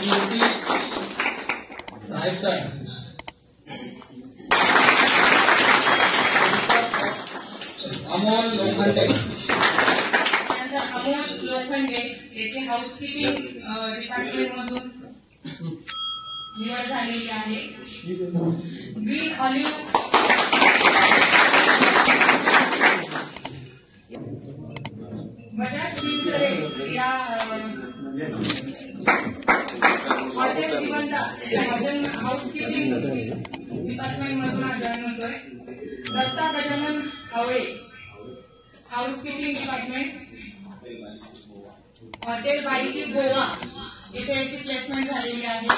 कीर्ती साहेबकर, अमोल लोखंडे, अमोल लोखंडे याची housekeeping department मधून निवड झालेली आहे। ग्रीन ऑलिव्ह बजाज फिन्सरे या हॉटेल दिवंजा हॉटेल हाऊसकीपिंग डिपार्टमेंट मधून जॉईन होतोय। Datta Gajanan Havale housekeeping department hotel बाईकी गोवा इथे याची प्लेसमेंट झालेली आहे।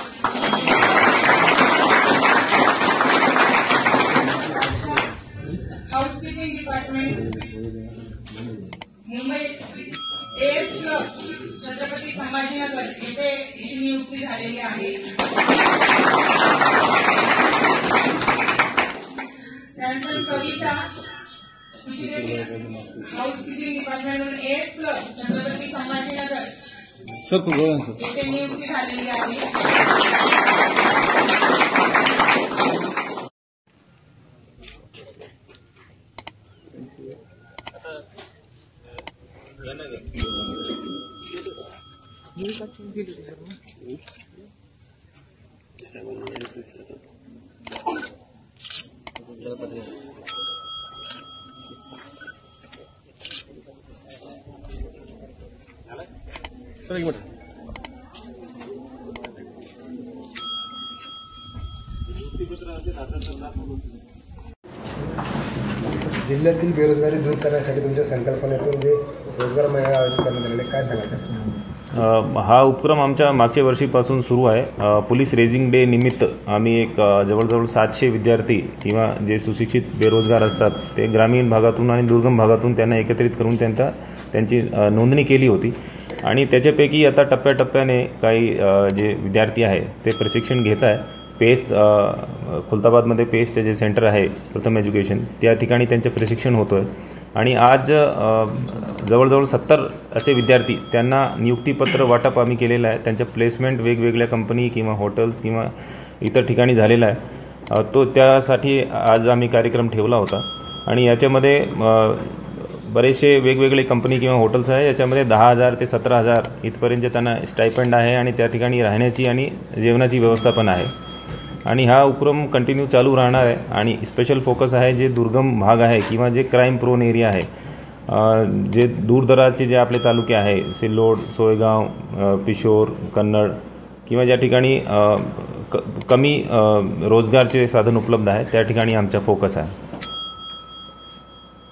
Housekeeping department Mumbai AS club Chhatrapati Sambhajinagar इथे याची नियुक्ती झालेली आहे। त्यानंतर Kavita housekeeping department AS club Chhatrapati Sambhajinagar येथे नियुक्ती झालेली आहे। जिल्ह्यातील बेरोजगारी दूर करण्यासाठी तुमच्या संकल्पनेतून जे रोजगार मेळावा आयोजित करण्यात आलेले काय सांगाल? हा उपक्रम आमच्या मागच्या वर्षीपासून सुरू आहे। पोलीस रेझिंग डे निमित्त आम्ही एक जवळजवळ 700 विद्यार्थी किंवा जे सुशिक्षित बेरोजगार असतात ते ग्रामीण भागातून आणि दुर्गम भागातून त्यांना एकत्रित करून त्यांची नोंदणी केली होती आणि त्याच्यापैकी आता टप्प्याटप्प्याने काही जे विद्यार्थी आहे ते प्रशिक्षण घेत आहे। पेस खुलताबादमध्ये पेसचे जे सेंटर आहे प्रथम एज्युकेशन त्या ठिकाणी त्यांचे प्रशिक्षण होतो आहे आणि आज जवळजवळ 70 असे विद्यार्थी त्यांना नियुक्तीपत्र वाटप आम्ही केलेलं आहे। त्यांच्या प्लेसमेंट वेगवेगळ्या कंपनी किंवा हॉटेल्स किंवा इतर ठिकाणी झालेला आहे। तो त्यासाठी आज आम्ही कार्यक्रम ठेवला होता आणि याच्यामध्ये बरेचसे वेगवेगळे कंपनी किंवा हॉटेल्स आहे। याच्यामध्ये 10,000 ते 17,000 इथपर्यंत त्यांना स्टायपेंड आहे आणि त्या ठिकाणी राहण्याची आणि जेवणाची व्यवस्था पण आहे आणि हा उपक्रम कंटिन्यू चालू राहणार आहे आणि स्पेशल फोकस आहे जे दुर्गम भाग आहे किंवा जे क्राईम प्रोन एरिया आहे, जे दूरदराजचे जे आपले तालुके आहे सिल्लोड, सोयगाव, पिशोर, कन्नड किंवा ज्या ठिकाणी कमी रोजगारचे साधन उपलब्ध आहे त्या ठिकाणी आमचा फोकस आहे।